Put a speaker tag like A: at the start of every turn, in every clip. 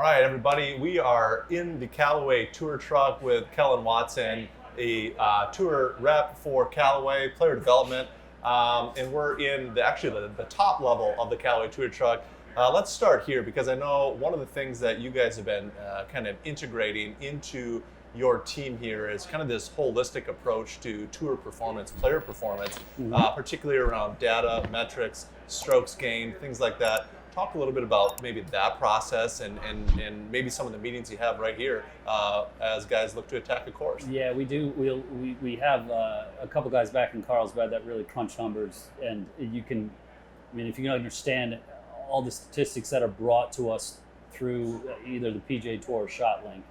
A: right, everybody, we are in the Callaway tour truck with Kellen Watson, a tour rep for Callaway, player development, and we're in the top level of the Callaway tour truck. Let's start here because I know one of the things that you guys have been kind of integrating into your team here is kind of this holistic approach to tour performance, player performance, particularly around data, metrics, strokes gained, things like that. Talk a little bit about maybe that process and maybe some of the meetings you have right here as guys look to attack a course.
B: Yeah, we do. We have a couple guys back in Carlsbad that really crunch numbers, and you can, I mean, if you can understand all the statistics that are brought to us through either the PGA Tour or ShotLink,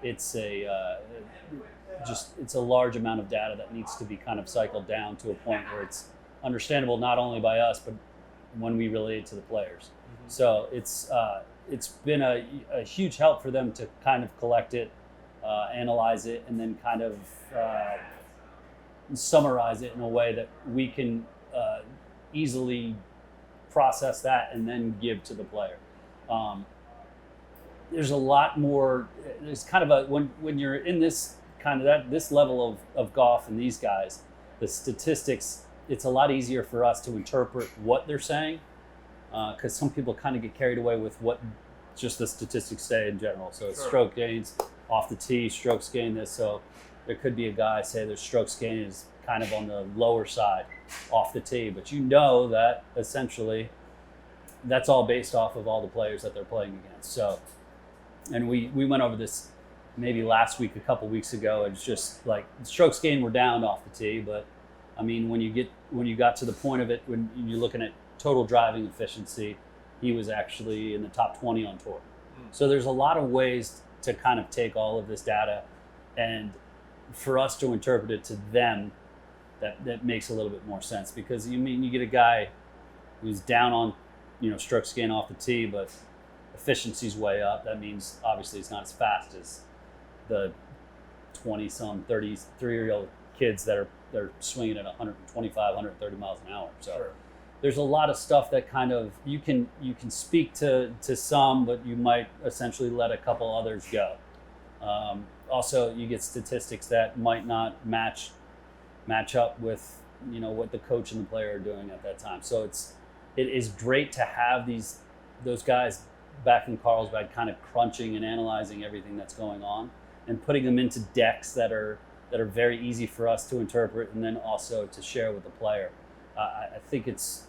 B: it's it's a large amount of data that needs to be kind of cycled down to a point where it's understandable not only by us but when we relate it to the players. So it's been a huge help for them to kind of collect it, analyze it, and then kind of summarize it in a way that we can easily process that and then give to the player. There's a lot more. There's kind of a when you're in this kind of this level of golf and these guys, the statistics. It's a lot easier for us to interpret what they're saying. Because some people kind of get carried away with what just the statistics say in general. So it's stroke gains off the tee, strokes gained this. So there could be a guy say their strokes gain is kind of on the lower side off the tee. But you know that essentially that's all based off of all the players that they're playing against. So, and we went over this maybe last week, a couple weeks ago. It's just like strokes gained were down off the tee. But I mean, when you got to the point of it, when you're looking at total driving efficiency, he was actually in the top 20 on tour. So there's a lot of ways to kind of take all of this data and for us to interpret it to them, that makes a little bit more sense, because you get a guy who's down on strokes gained off the tee, but efficiency's way up. That means obviously it's not as fast as the 20-some 33-year-old kids that are swinging at 125, 130 miles an hour. So there's a lot of stuff that kind of you can speak to some, but you might essentially let a couple others go. Also, you get statistics that might not match up with what the coach and the player are doing at that time. So it is great to have those guys back in Carlsbad kind of crunching and analyzing everything that's going on and putting them into decks that are very easy for us to interpret and then also to share with the player. I think it's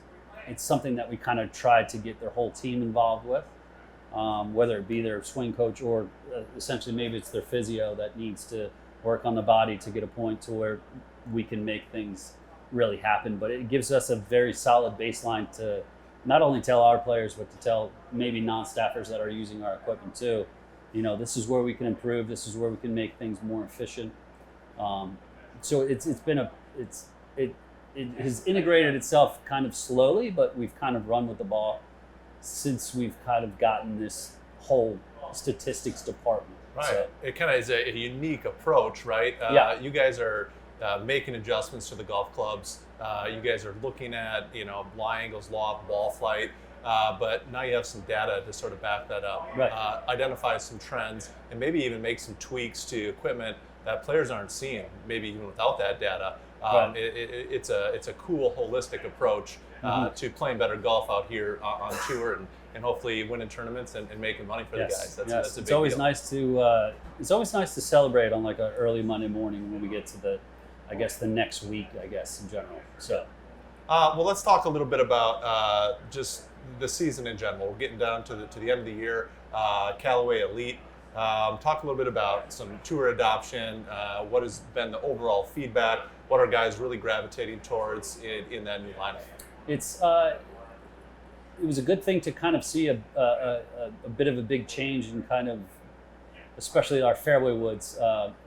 B: something that we kind of tried to get their whole team involved with, whether it be their swing coach or essentially maybe it's their physio that needs to work on the body to get a point to where we can make things really happen. But it gives us a very solid baseline to not only tell our players, but to tell maybe non-staffers that are using our equipment too. This is where we can improve. This is where we can make things more efficient. So it has integrated itself kind of slowly, but we've kind of run with the ball since we've kind of gotten this whole statistics department.
A: Right.
B: So,
A: it kind of is a unique approach, right? You guys are making adjustments to the golf clubs. You guys are looking at, lie angles, loft, ball flight, but now you have some data to sort of back that up, identify some trends, and maybe even make some tweaks to equipment that players aren't seeing, maybe even without that data. It's a cool, holistic approach to playing better golf out here on tour and hopefully winning tournaments and making money for the guys. That's a big
B: it's always
A: deal.
B: nice to celebrate on like an early Monday morning when we get to the next week, in general. So,
A: well, let's talk a little bit about just the season in general. We're getting down to the end of the year. Callaway Elite. Talk a little bit about some tour adoption. What has been the overall feedback? What are guys really gravitating towards in that new lineup?
B: It was a good thing to kind of see a bit of a big change in kind of, especially our fairway woods.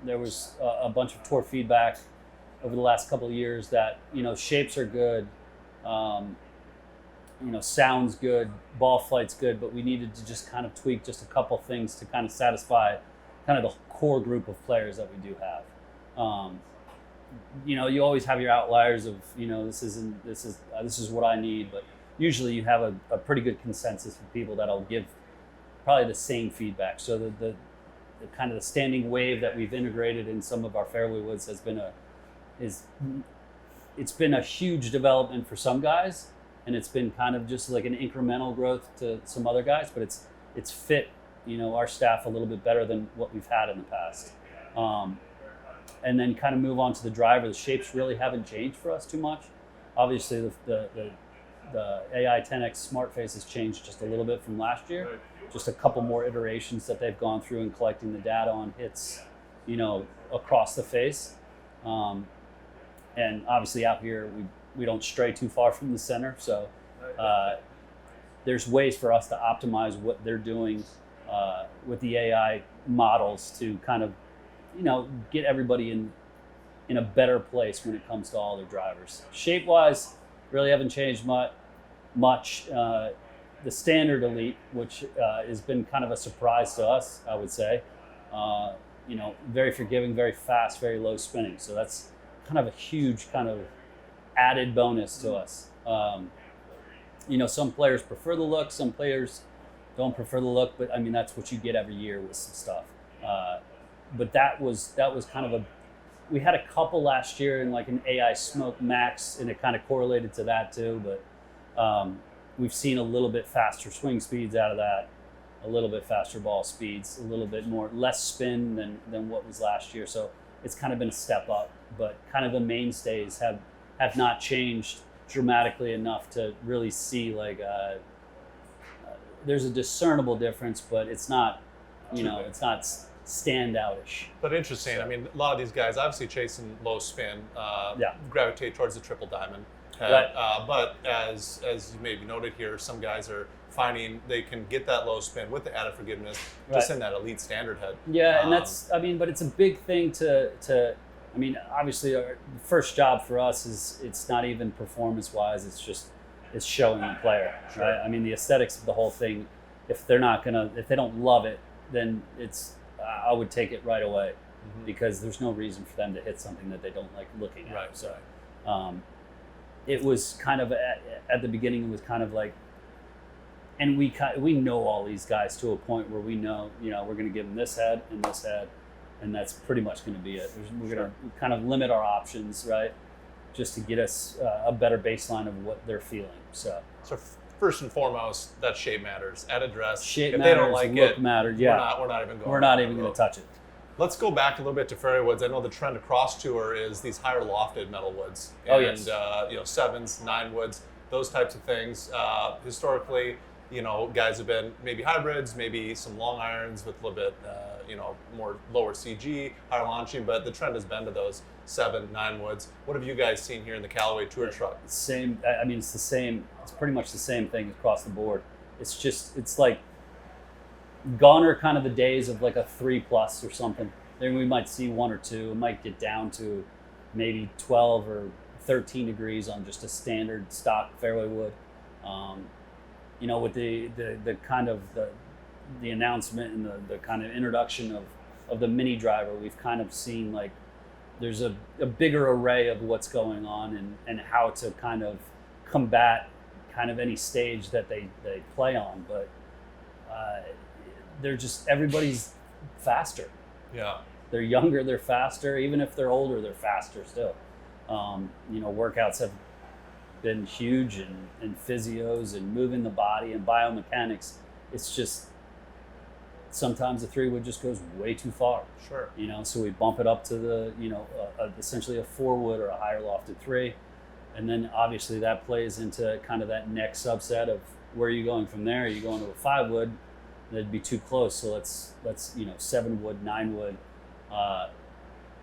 B: There was a bunch of tour feedback over the last couple of years that shapes are good, sounds good, ball flight's good, but we needed to just kind of tweak just a couple things to kind of satisfy kind of the core group of players that we do have. You always have your outliers of this is what I need, but usually you have a pretty good consensus of people that'll give probably the same feedback. So the kind of the standing wave that we've integrated in some of our fairway woods has been it's been a huge development for some guys, and it's been kind of just like an incremental growth to some other guys, but it's fit, our staff a little bit better than what we've had in the past. And then kind of move on to the driver. The shapes really haven't changed for us too much. Obviously, the AI 10X Smart Face has changed just a little bit from last year. Just a couple more iterations that they've gone through and collecting the data on hits, across the face. And obviously out here, we don't stray too far from the center. So there's ways for us to optimize what they're doing with the AI models to kind of, get everybody in a better place when it comes to all their drivers. Shape-wise, really haven't changed much. The standard elite, which has been kind of a surprise to us, I would say. Very forgiving, very fast, very low spinning. So that's kind of a huge kind of added bonus to us. Some players prefer the look, some players don't prefer the look, but I mean, that's what you get every year with some stuff. But that was kind of we had a couple last year in like an AI Smoke Max, and it kind of correlated to that too, but we've seen a little bit faster swing speeds out of that, a little bit faster ball speeds, a little bit less spin than what was last year. So it's kind of been a step up, but kind of the mainstays have not changed dramatically enough to really see like there's a discernible difference, but it's not, it's not standoutish.
A: But interesting. So, I mean, a lot of these guys obviously chasing low spin, gravitate towards the triple diamond.
B: Right.
A: But as you maybe noted here, some guys are finding they can get that low spin with the added forgiveness just in that elite standard head.
B: Yeah, and but it's a big thing to obviously our first job for us is, it's not even performance-wise, it's showing the player, right? I mean, the aesthetics of the whole thing, if they don't love it, then I would take it right away, because there's no reason for them to hit something that they don't like looking at.
A: Right.
B: So it was kind of at the beginning, it was kind of like, and we know all these guys to a point where we know, we're going to give them this head, and that's pretty much going to be it. We're going to kind of limit our options, right, just to get us a better baseline of what they're feeling. So
A: first and foremost, that shape matters. At address,
B: shape
A: if
B: matters,
A: they don't like
B: look
A: it,
B: matters. Yeah,
A: we're not even going.
B: We're not even going to touch it.
A: Let's go back a little bit to fairway woods. I know the trend across tour is these higher lofted metal woods.
B: Oh, yes.
A: And, 7s, 9 woods, those types of things. Historically, guys have been maybe hybrids, maybe some long irons with a little bit, more lower CG, higher launching, but the trend has been to those 7, 9 woods. What have you guys seen here in the Callaway Tour Truck?
B: Same. I mean, it's the same. It's pretty much the same thing across the board. It's like gone are kind of the days of like a 3+ or something. Then we might see 1 or 2. It might get down to maybe 12 or 13 degrees on just a standard stock fairway wood. With the kind of the announcement and the kind of introduction of the mini driver, we've kind of seen like there's a bigger array of what's going on and how to kind of combat kind of any stage that they play on. But everybody's faster.
A: Yeah.
B: They're younger, they're faster. Even if they're older, they're faster still. Workouts have been huge, and physios and moving the body and biomechanics. It's just sometimes the 3 wood just goes way too far.
A: Sure.
B: So we bump it up to the essentially a 4 wood or a higher lofted 3, and then obviously that plays into kind of that next subset of where are you going from there. Are you going to a 5 wood? That'd be too close. So let's 7 wood, 9 wood.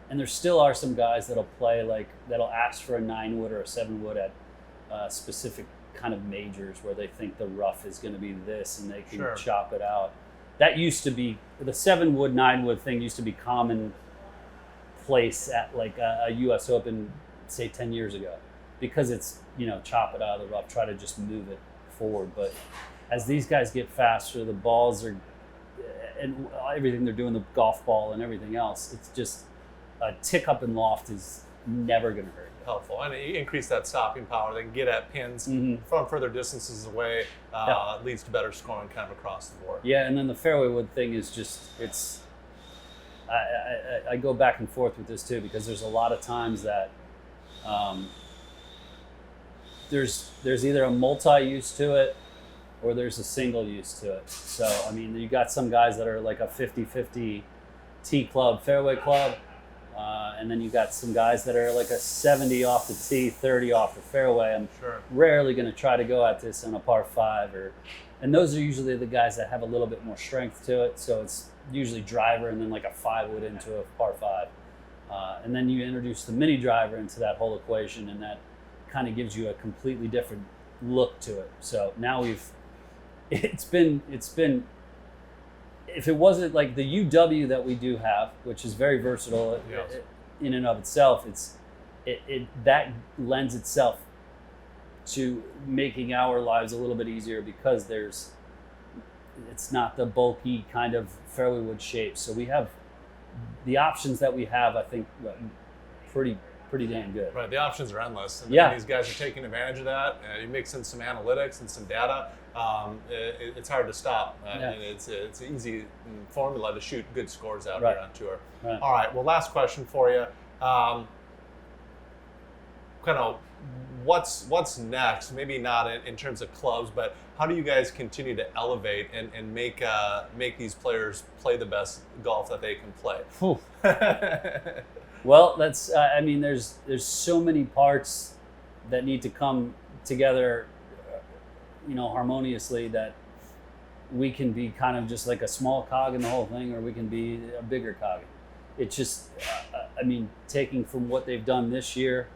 B: And there still are some guys that'll ask for a 9 wood or a 7 wood at specific kind of majors where they think the rough is going to be this and they can chop it out. That used to be, the 7 wood, 9 wood thing used to be commonplace at like a US Open, say 10 years ago, because it's, chop it out of the rough, try to just move it forward. But as these guys get faster, the balls are, and everything they're doing, the golf ball and everything else, it's just a tick up in loft is never going to hurt you.
A: helpful. And you increase that stopping power. They can get at pins from further distances away. Leads to better scoring kind of across the board.
B: Yeah, and then the fairway wood thing is just, I go back and forth with this too, because there's a lot of times that there's either a multi-use to it or there's a single use to it. So, I mean, you got some guys that are like a 50-50 tee club, fairway club, and then you got some guys that are like a 70 off the tee, 30 off the fairway. I'm rarely going to try to go at this on a par 5, and those are usually the guys that have a little bit more strength to it. So it's usually driver and then like a 5-wood into a par 5. And then you introduce the mini driver into that whole equation, and that kind of gives you a completely different look to it. So now it's been if it wasn't like the UW that we do have, which is very versatile in and of itself, that lends itself to making our lives a little bit easier, because it's not the bulky kind of fairway wood shape. So we have the options that we have, I think, pretty damn good.
A: Right, the options are endless. And these guys are taking advantage of that. You mix in some analytics and some data. It's hard to stop. And it's an easy formula to shoot good scores out here on tour.
B: Right.
A: All right, well, last question for you. Kind of what's next? Maybe not in terms of clubs, but how do you guys continue to elevate and make these players play the best golf that they can play?
B: Well, that's I mean, there's so many parts that need to come together, harmoniously, that we can be kind of just like a small cog in the whole thing, or we can be a bigger cog. It's just, I mean, taking from what they've done this year,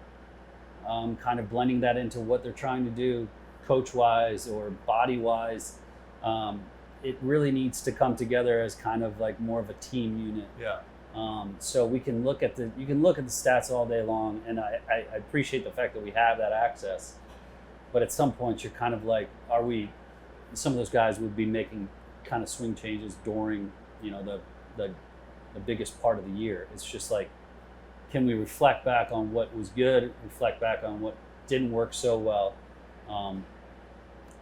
B: kind of blending that into what they're trying to do coach-wise or body-wise. It really needs to come together as kind of like more of a team unit.
A: Yeah.
B: So you can look at the stats all day long, and I appreciate the fact that we have that access. But at some point, you're kind of like, some of those guys would be making kind of swing changes during, the biggest part of the year. It's just like, can we reflect back on what was good, reflect back on what didn't work so well?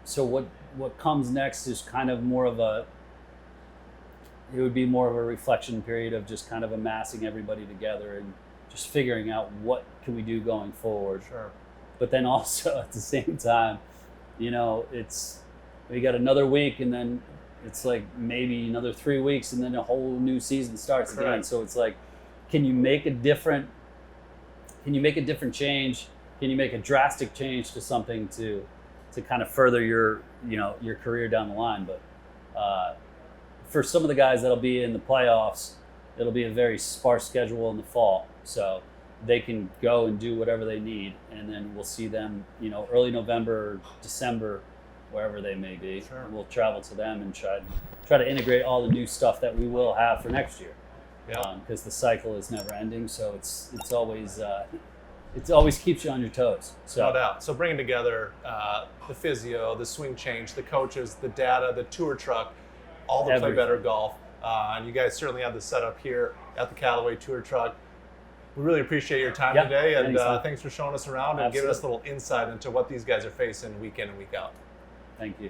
B: So what comes next is kind of it would be more of a reflection period of just kind of amassing everybody together and just figuring out what can we do going forward.
A: Sure.
B: But then also at the same time, we got another week, and then it's like maybe another 3 weeks, and then a whole new season starts again. So it's like, can you make a different change? Can you make a drastic change to something to kind of further your career down the line? But for some of the guys that'll be in the playoffs, it'll be a very sparse schedule in the fall. So they can go and do whatever they need, and then we'll see them, early November, December, wherever they may be.
A: Sure.
B: We'll travel to them and try to integrate all the new stuff that we will have for next year.
A: Yeah.
B: Because the cycle is never ending, so it's always it always keeps you on your toes. So.
A: No doubt. So bringing together the physio, the swing change, the coaches, the data, the tour truck, all the
B: Everything.
A: Play Better Golf. And you guys certainly have the setup here at the Callaway Tour Truck. We really appreciate your time today, and thanks for showing us around and giving us a little insight into what these guys are facing week in and week out.
B: Thank you.